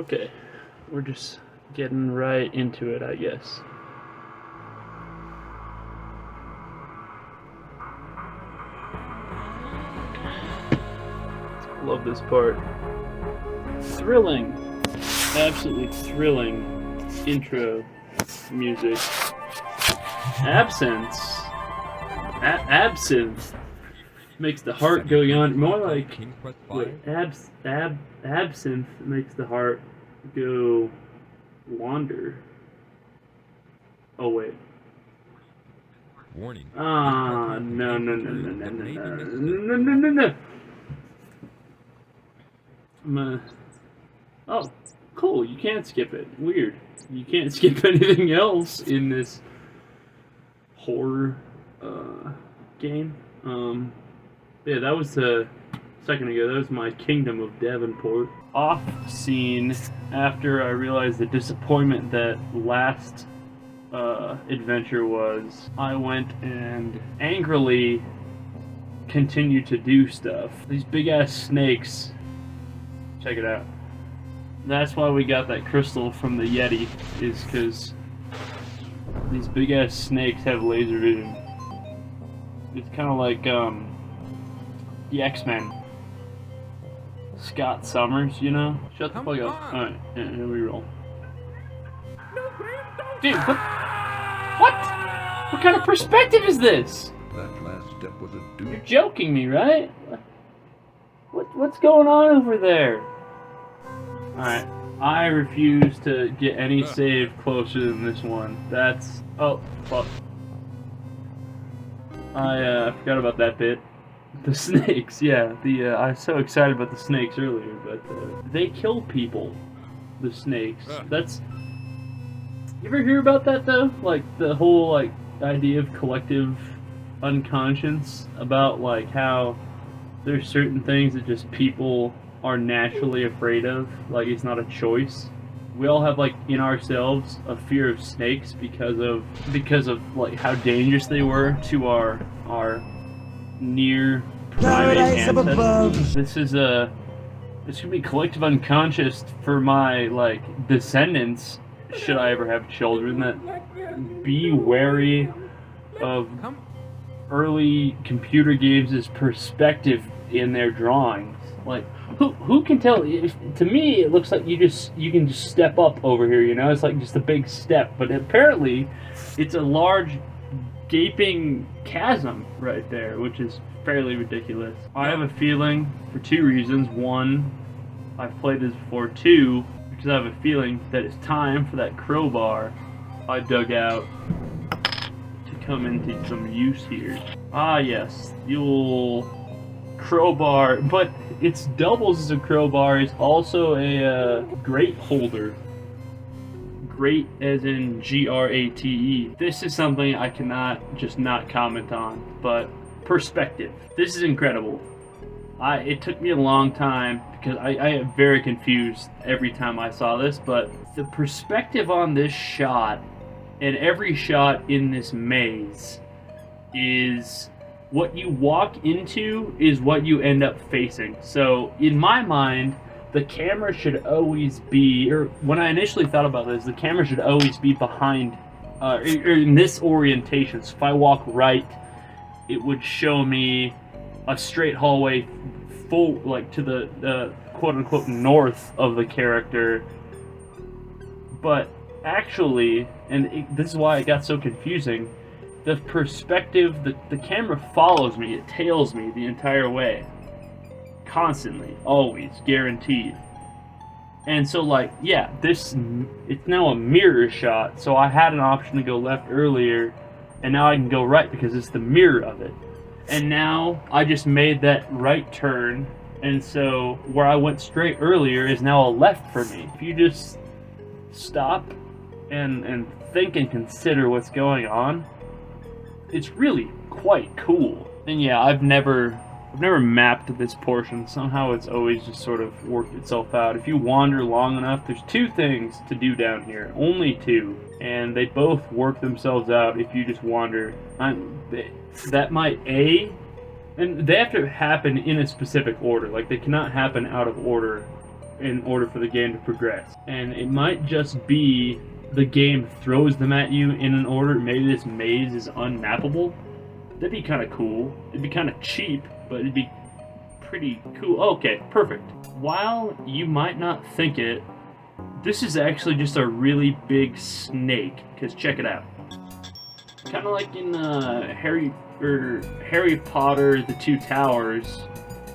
Okay, we're just getting right into it, I guess. Love this part. Thrilling, absolutely thrilling intro music. Absinthe makes the heart go yawn. More like absinthe makes the heart go wander. Oh wait. Warning. No. Oh, cool. You can't skip it. Weird. You can't skip anything else in this horror game. Yeah, that was a second ago. That was my Kingdom of Davenport. Off scene after I realized the disappointment that last adventure was, I went and angrily continued to do stuff. These big ass snakes. Check it out. That's why we got that crystal from the Yeti, is because these big ass snakes have laser vision. It's kind of like the X-Men. Scott Summers, you know? Shut the fuck up. Alright, here we roll. Dude, what? What kind of perspective is this? That last step was a You're joking me, right? What's going on over there? Alright, I refuse to get any save closer than this one. That's... oh, fuck. I forgot about that bit. The snakes, yeah. I was so excited about the snakes earlier, but they kill people. The snakes. That's... You ever hear about that, though? Like, the whole, like, idea of collective unconscious? About, like, how there's certain things that just people are naturally afraid of, like it's not a choice. We all have, like, in ourselves a fear of snakes because of like how dangerous they were to our near primate ancestors. This could be collective unconscious for my, like, descendants, should I ever have children, that be wary of early computer games' perspective in their drawings. Like, who can tell? To me, it looks like you can just step up over here, you know? It's like just a big step, but apparently it's a large gaping chasm right there, which is fairly ridiculous. I have a feeling for two reasons. One, I've played this before. Two, because I have a feeling that it's time for that crowbar I dug out to come into some use here. Ah yes, the old crowbar, but its doubles as a crowbar is also a grate holder. Grate as in Grate. This is something I cannot just not comment on, but perspective. This is incredible. It took me a long time because I am very confused every time I saw this, but the perspective on this shot and every shot in this maze is what you walk into is what you end up facing. So in my mind, the camera should always be, or when I initially thought about this, the camera should always be behind, or in this orientation. So if I walk right, it would show me a straight hallway full, like, to the quote-unquote north of the character. But actually, and this is why it got so confusing, the perspective, the camera follows me, it tails me the entire way. Constantly, always, guaranteed. And so, like, yeah, it's now a mirror shot, so I had an option to go left earlier, and now I can go right because it's the mirror of it. And now I just made that right turn, and so where I went straight earlier is now a left for me. If you just stop and think and consider what's going on, it's really quite cool. And yeah, I've never mapped this portion. Somehow it's always just sort of worked itself out. If you wander long enough, there's two things to do down here. Only two. And they both work themselves out if you just wander. That might and they have to happen in a specific order. Like, they cannot happen out of order in order for the game to progress. And it might just be the game throws them at you in an order. Maybe this maze is unmappable. That'd be kind of cool. It'd be kind of cheap, but it'd be pretty cool. Okay, perfect. While you might not think it, this is actually just a really big snake. Because check it out. Kind of like in Harry Potter: The Two Towers,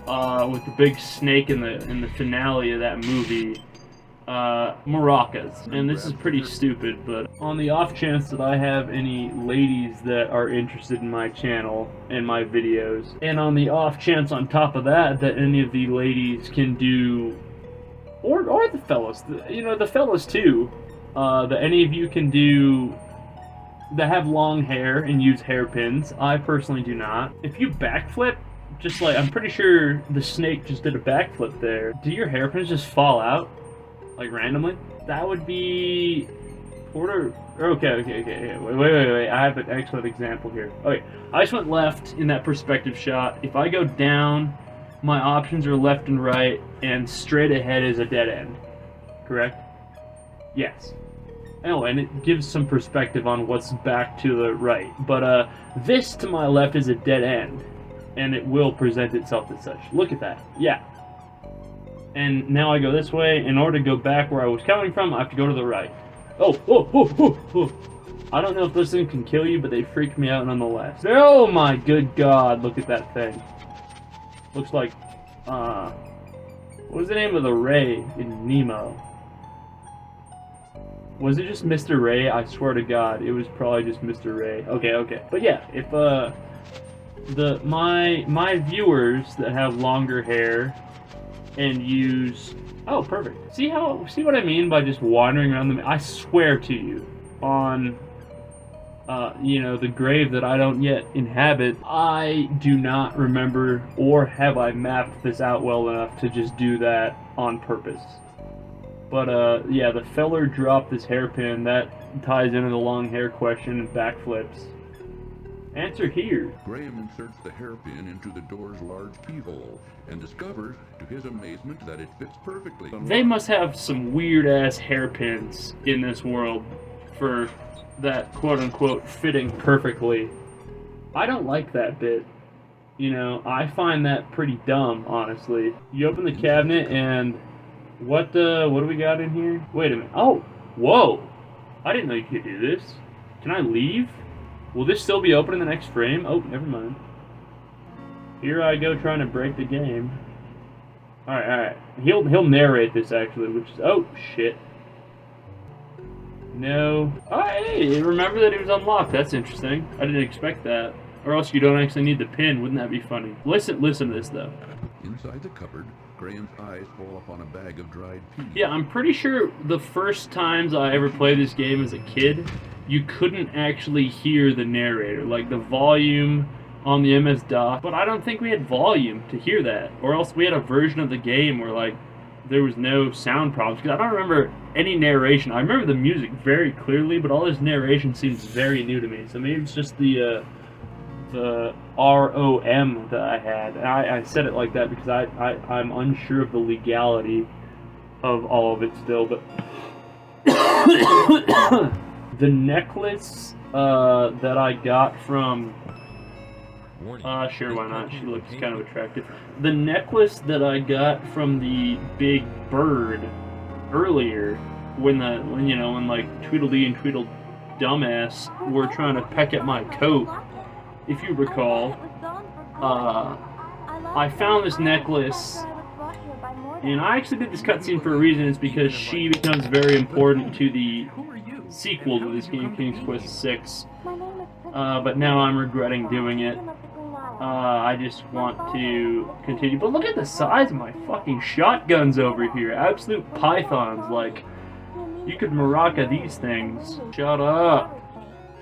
with the big snake in the finale of that movie. Maracas. And this is pretty stupid, but on the off chance that I have any ladies that are interested in my channel and my videos, and on the off chance on top of that any of the ladies can do, or the fellas, the fellas too, that any of you can do, that have long hair and use hairpins. I personally do not. If you backflip, just like, I'm pretty sure the snake just did a backflip there. Do your hairpins just fall out? Like randomly? That would be okay. Wait. I have an excellent example here. Okay, I just went left in that perspective shot. If I go down, my options are left and right, and straight ahead is a dead end. Correct? Yes. Oh, and it gives some perspective on what's back to the right. But this to my left is a dead end, and it will present itself as such. Look at that. Yeah. And now I go this way. In order to go back where I was coming from, I have to go to the right. Oh. I don't know if those things can kill you, but they freak me out nonetheless. Oh my good god, look at that thing. Looks like, what was the name of the Ray in Nemo? Was it just Mr. Ray? I swear to god, it was probably just Mr. Ray. Okay. But yeah, if, my viewers that have longer hair and use, oh perfect. See what I mean by just wandering around them? I swear to you, on the grave that I don't yet inhabit, I do not remember, or have I mapped this out well enough to just do that on purpose. But yeah, the feller dropped this hairpin. That ties into the long hair question and backflips. Answer here. Graham inserts the hairpin into the door's large keyhole and discovers, to his amazement, that it fits perfectly. They must have some weird-ass hairpins in this world for that quote-unquote fitting perfectly. I don't like that bit. I find that pretty dumb, honestly. You open the cabinet and what do we got in here? Wait a minute. Oh, whoa. I didn't know you could do this. Can I leave? Will this still be open in the next frame? Oh, never mind. Here I go trying to break the game. Alright. He'll narrate this actually, which is, oh shit. No. Oh, hey, remember that it was unlocked. That's interesting. I didn't expect that. Or else you don't actually need the pin. Wouldn't that be funny? Listen to this though. Inside the cupboard, Graham's eyes fall upon a bag of dried peas. Yeah, I'm pretty sure the first times I ever played this game as a kid, you couldn't actually hear the narrator, like the volume on the MS-DOS, but I don't think we had volume to hear that, or else we had a version of the game where like there was no sound problems, because I don't remember any narration. I remember the music very clearly, but all this narration seems very new to me, so maybe it's just the ROM that I had. And I said it like that because I'm unsure of the legality of all of it still, but the necklace that I got from sure, why not? She looks kind of attractive. The necklace that I got from the big bird earlier, when like Tweedledee and Tweedledumbass were trying to peck at my coat, if you recall, I found this necklace, and I actually did this cutscene for a reason. It's because she becomes very important to the sequel to this game, King's Quest VI. But now I'm regretting doing it. I just want to continue. But look at the size of my fucking shotguns over here. Absolute pythons. Like, you could maraca these things. Shut up.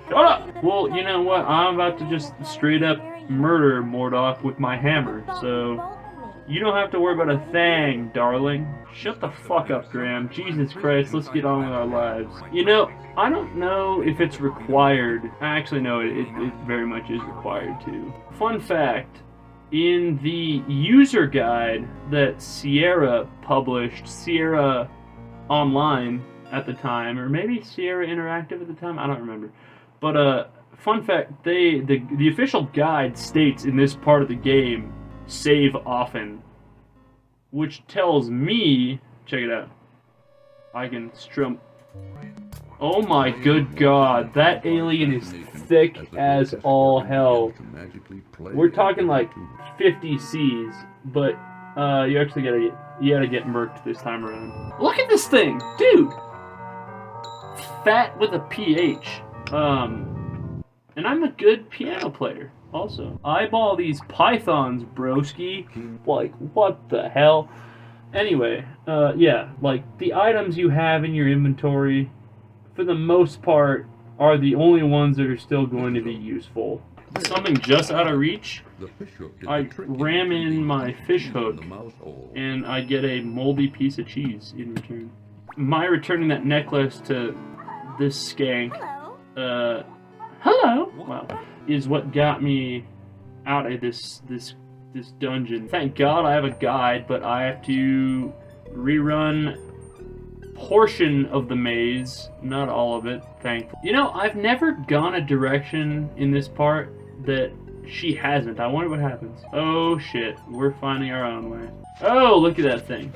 Shut up! Well, you know what? I'm about to just straight up murder Mordok with my hammer, so you don't have to worry about a thing, darling. Shut the fuck up, Graham. Jesus Christ, let's get on with our lives. I don't know if it's required. Actually, no, it very much is required too. Fun fact, in the user guide that Sierra published, Sierra Online at the time, or maybe Sierra Interactive at the time, I don't remember. But fun fact, the official guide states in this part of the game, save often, which tells me, check it out, I can strum. Oh my good god, that alien is thick as all hell. We're talking like 50 Cs, but you actually gotta get murked this time around. Look at this thing, dude. Fat with a PH. And I'm a good piano player, also. Eyeball these pythons, broski. Like, what the hell? Anyway, yeah, like, the items you have in your inventory, for the most part, are the only ones that are still going to be useful. Something just out of reach, I ram in my fish hook, and I get a moldy piece of cheese in return. My returning that necklace to this skank, hello, wow, is what got me out of this dungeon. Thank God I have a guide, but I have to rerun portion of the maze, not all of it, thankfully. You know, I've never gone a direction in this part that she hasn't. I wonder what happens. Oh shit, we're finding our own way. Oh, look at that thing.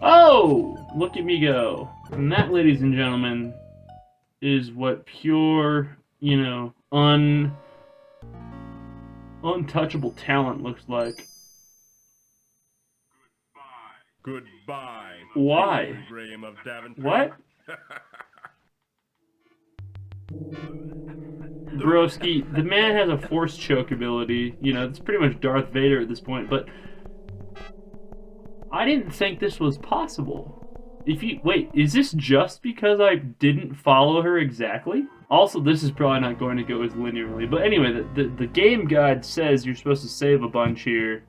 Oh, look at me go. And that, ladies and gentlemen, is what pure, you know, untouchable talent looks like. Goodbye. Why? Graham of Daventry. What? Broski, the man has a force choke ability. You know, it's pretty much Darth Vader at this point, but I didn't think this was possible. Wait, is this just because I didn't follow her exactly? Also, this is probably not going to go as linearly, but anyway, the game guide says you're supposed to save a bunch here,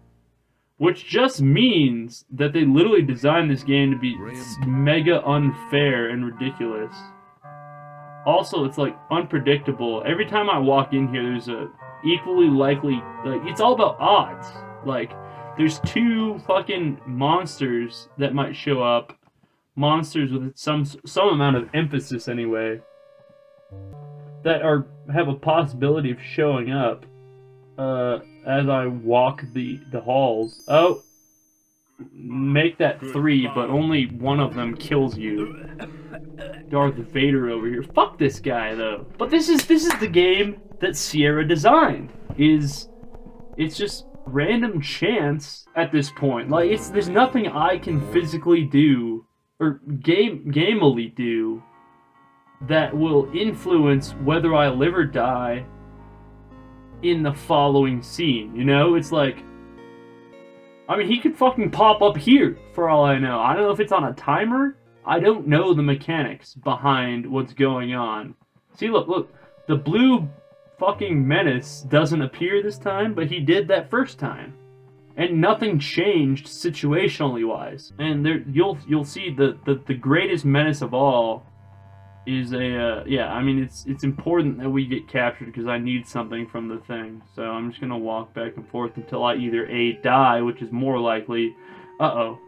which just means that they literally designed this game to be mega unfair and ridiculous. Also, it's like unpredictable. Every time I walk in here, there's a equally likely, like, it's all about odds. Like, there's two fucking monsters that might show up. Monsters with some amount of emphasis anyway, that have a possibility of showing up as I walk the halls. Oh, make that 3, but only one of them kills you. Darth Vader over here. Fuck this guy though. But this is the game that Sierra designed. It's just random chance at this point. Like, there's nothing I can physically do or gamely do that will influence whether I live or die in the following scene, you know? It's like, I mean, he could fucking pop up here, for all I know. I don't know if it's on a timer. I don't know the mechanics behind what's going on. See, look, the blue fucking menace doesn't appear this time, but he did that first time. And nothing changed situationally wise. And there, you'll see the greatest menace of all is yeah, I mean, it's important that we get captured because I need something from the thing. So I'm just gonna walk back and forth until I either A, die, which is more likely. Uh-oh.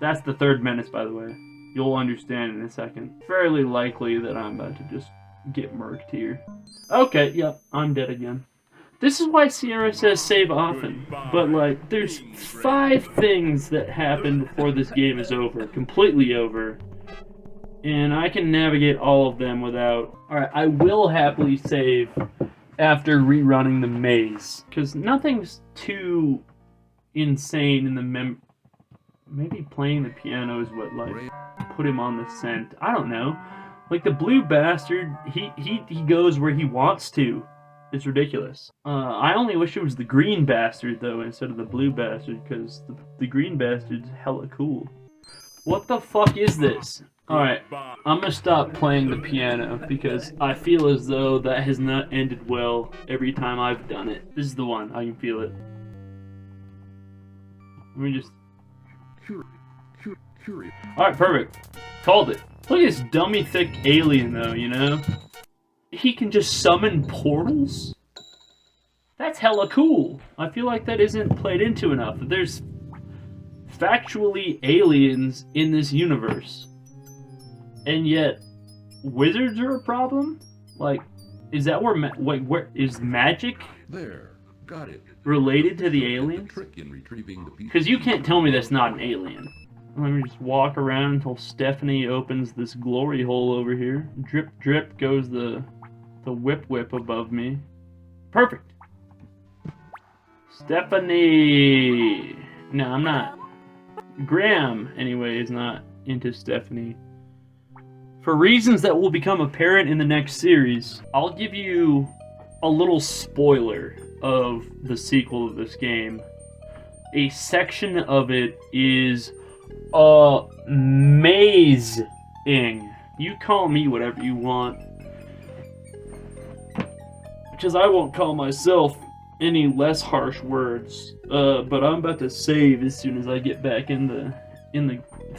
That's the third menace, by the way. You'll understand in a second. Fairly likely that I'm about to just get murked here. Okay, yep, I'm dead again. This is why Sierra says save often, but like, there's 5 things that happen before this game is over, completely over, and I can navigate all of them without... Alright, I will happily save after rerunning the maze, because nothing's too insane in the maybe playing the piano is what, like, put him on the scent. I don't know. Like, the blue bastard, he goes where he wants to. It's ridiculous. I only wish it was the green bastard, though, instead of the blue bastard, because the green bastard's hella cool. What the fuck is this? Alright, I'm gonna stop playing the piano, because I feel as though that has not ended well every time I've done it. This is the one. I can feel it. Let me just... Alright, perfect. Called it. Look at this dummy thick alien, though, you know? He can just summon portals? That's hella cool. I feel like that isn't played into enough. There's factually aliens in this universe. And yet, wizards are a problem? Like, is that where, where is magic There, got it. related to the aliens? Trick in retrieving the piece. Because you can't tell me that's not an alien. Let me just walk around until Stephanie opens this glory hole over here. Drip, drip goes the whip whip above me. Perfect. Stephanie! No, I'm not. Graham, anyway, is not into Stephanie. For reasons that will become apparent in the next series, I'll give you a little spoiler of the sequel of this game. A section of it is amazing. You call me whatever you want. Because I won't call myself any less harsh words. But I'm about to save as soon as I get back in the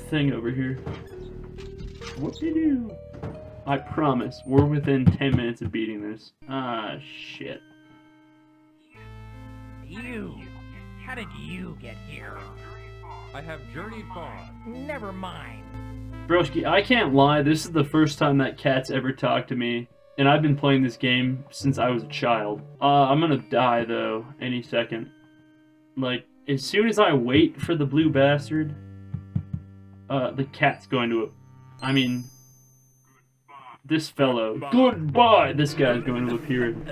thing over here. Whoop-de-doo. I promise, we're within 10 minutes of beating this. Ah, shit. You. How did you get here? I have journeyed far. Never mind. Broski, I can't lie, this is the first time that cat's ever talked to me. And I've been playing this game since I was a child. I'm gonna die, though, any second. Like, as soon as I wait for the blue bastard, the cat's going to... I mean... This fellow... Goodbye! This guy's going to appear and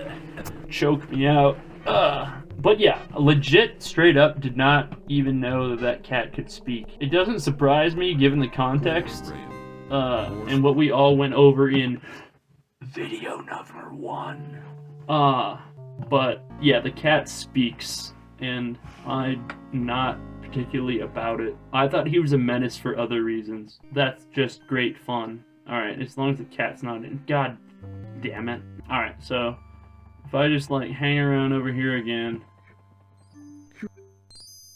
choke me out. But yeah, legit, straight up, did not even know that that cat could speak. It doesn't surprise me, given the context, and what we all went over in video number 1. But yeah, the cat speaks, and I'm not particularly about it. I thought he was a menace for other reasons. That's just great fun. Alright, as long as the cat's not in. God damn it. Alright, so if I just like hang around over here again,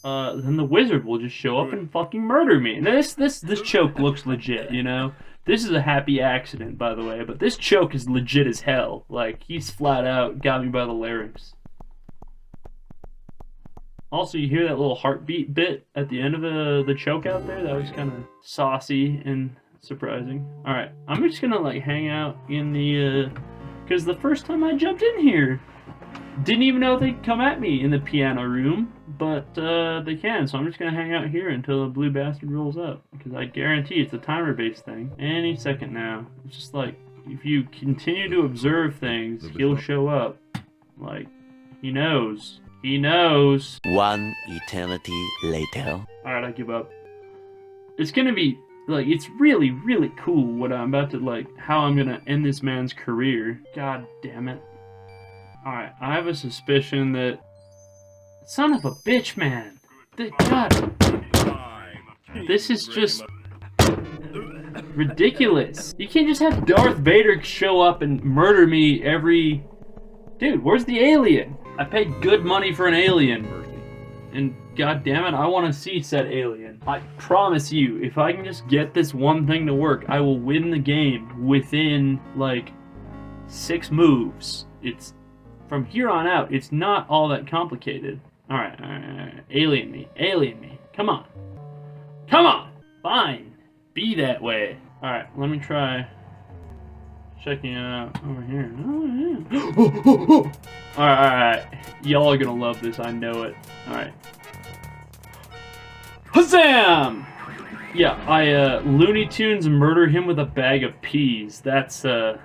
then the wizard will just show up and fucking murder me. Now this choke looks legit, you know? This is a happy accident, by the way, but this choke is legit as hell. Like, he's flat out got me by the larynx. Also, you hear that little heartbeat bit at the end of the choke out there? That was kind of saucy and surprising. Alright, I'm just gonna like hang out in the, because the first time I jumped in here, didn't even know they'd come at me in the piano room, but they can, so I'm just gonna hang out here until the blue bastard rolls up, because I guarantee it's a timer-based thing. Any second now. It's just like, if you continue to observe things, he'll show up. Like, he knows. He knows. One eternity later. Alright, I give up. It's gonna be, like, it's really, really cool what I'm about to, like, how I'm gonna end this man's career. God damn it. Alright, I have a suspicion that... Son of a bitch, man! God! This is just... ridiculous. You can't just have Darth Vader show up and murder me every... Dude, where's the alien? I paid good money for an alien. And god damn it, I want to see said alien. I promise you, if I can just get this one thing to work, I will win the game within, like, 6 moves. It's... From here on out, it's not all that complicated. Alright, alright. Alien me. Come on. Come on! Fine. Be that way. Alright, let me try checking it out over here. Oh, yeah. Alright. Y'all are gonna love this, I know it. Alright. Huzzam! Yeah, I, Looney Tunes murder him with a bag of peas. That's how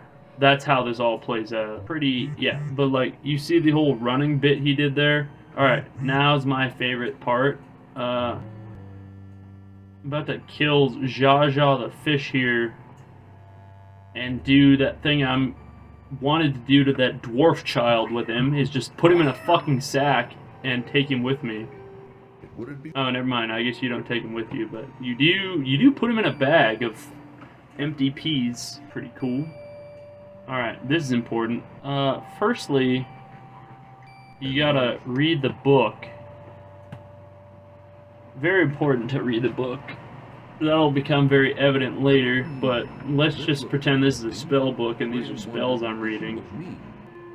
this all plays out. Pretty, yeah, but like, you see the whole running bit he did there? Alright, now's my favorite part. I'm about to kill Zsa Zsa the fish here and do that thing I'm wanted to do to that dwarf child with him, is just put him in a fucking sack and take him with me. Oh, never mind, I guess you don't take him with you, but you do put him in a bag of empty peas. Pretty cool. Alright, this is important. Firstly, you gotta read the book. Very important to read the book. That'll become very evident later, but let's just pretend this is a spell book and these are spells I'm reading.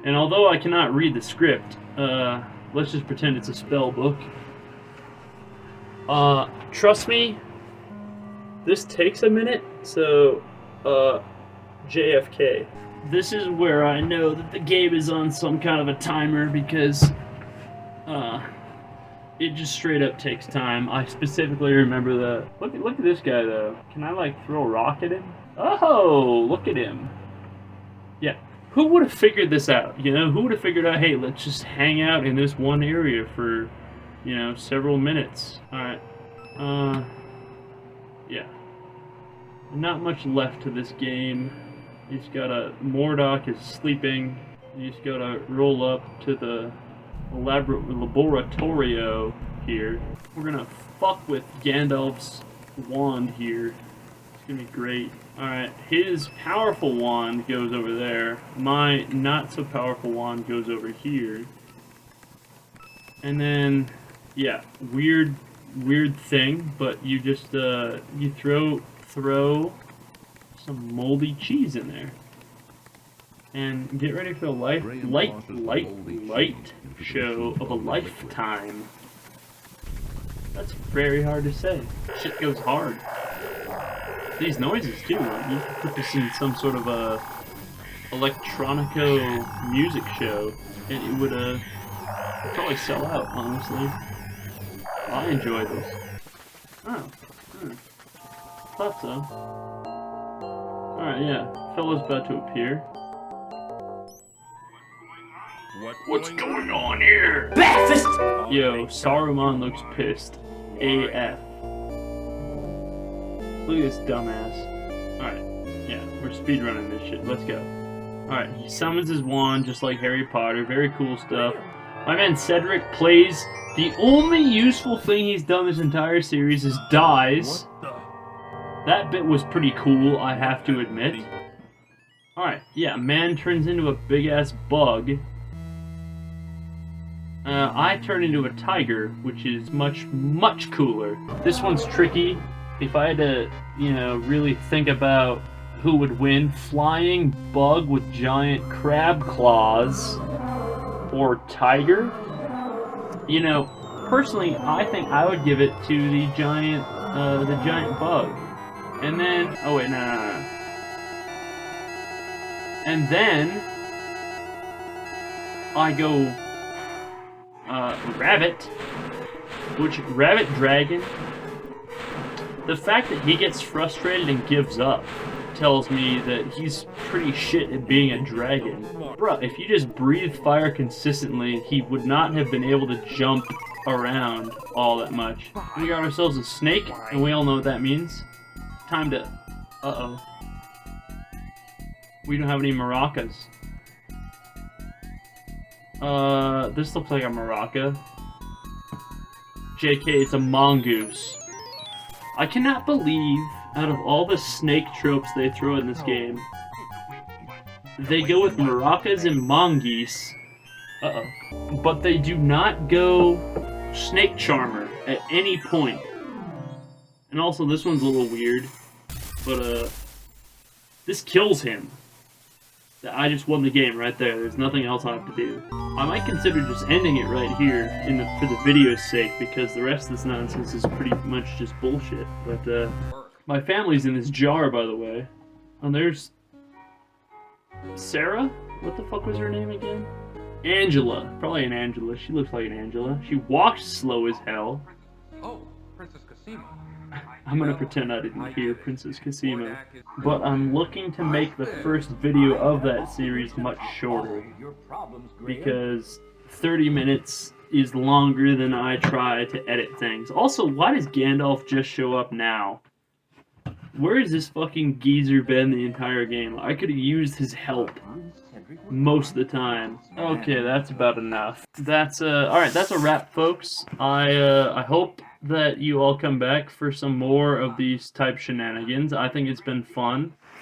And although I cannot read the script, let's just pretend it's a spell book. Trust me, this takes a minute, so, JFK. This is where I know that the game is on some kind of a timer because, it just straight up takes time. I specifically remember that. Look at this guy, though. Can I, like, throw a rock at him? Oh, look at him. Yeah. Who would have figured this out, you know? Who would have figured out, hey, let's just hang out in this one area for, you know, several minutes. Alright. Yeah. Not much left to this game. You just gotta... Mordok is sleeping. You just gotta roll up to the laboratorio here. We're gonna fuck with Gandalf's wand here. It's gonna be great. Alright, his powerful wand goes over there. My not so powerful wand goes over here. And then, yeah, weird thing, but you just, you throw some moldy cheese in there. And get ready for the light show of a lifetime. That's very hard to say. Shit goes hard. These noises too. Like, you could put this in some sort of a electronico music show, and it would probably sell out. Honestly, I enjoy this. Oh, thought so. All right, yeah, fella's about to appear. What's going on here? Breakfast! Yo, Saruman looks pissed. AF. Look at this dumbass. Alright, yeah, we're speedrunning this shit. Let's go. Alright, he summons his wand just like Harry Potter. Very cool stuff. My man Cedric plays... The only useful thing he's done this entire series is dies. That bit was pretty cool, I have to admit. Alright, yeah, man turns into a big-ass bug. I turn into a tiger, which is much, much cooler. This one's tricky. If I had to, you know, really think about who would win, flying bug with giant crab claws or tiger, you know, personally, I think I would give it to the giant bug. And then, oh wait, no. And then I go rabbit, which rabbit dragon. The fact that he gets frustrated and gives up tells me that he's pretty shit at being a dragon. Bruh, if you just breathe fire consistently, he would not have been able to jump around all that much. We got ourselves a snake, and we all know what that means. Time to... Uh-oh. We don't have any maracas. This looks like a maraca. JK, it's a mongoose. I cannot believe, out of all the snake tropes they throw in this game, they go with maracas and mongoose. Uh-oh. But they do not go snake charmer at any point. And also, this one's a little weird, but, this kills him. I just won the game right there. There's nothing else I have to do. I might consider just ending it right here for the video's sake, because the rest of this nonsense is pretty much just bullshit. But my family's in this jar, by the way. And there's Sarah? What the fuck was her name again? Angela. Probably an Angela. She looks like an Angela. She walks slow as hell. Oh, Princess Cosima. I'm gonna pretend I didn't hear Princess Cosima. But I'm looking to make the first video of that series much shorter. Because 30 minutes is longer than I try to edit things. Also, why does Gandalf just show up now? Where has this fucking geezer been the entire game? I could have used his help most of the time. Okay, that's about enough. That's alright, that's a wrap, folks. I hope that you all come back for some more of these type shenanigans. I think it's been fun.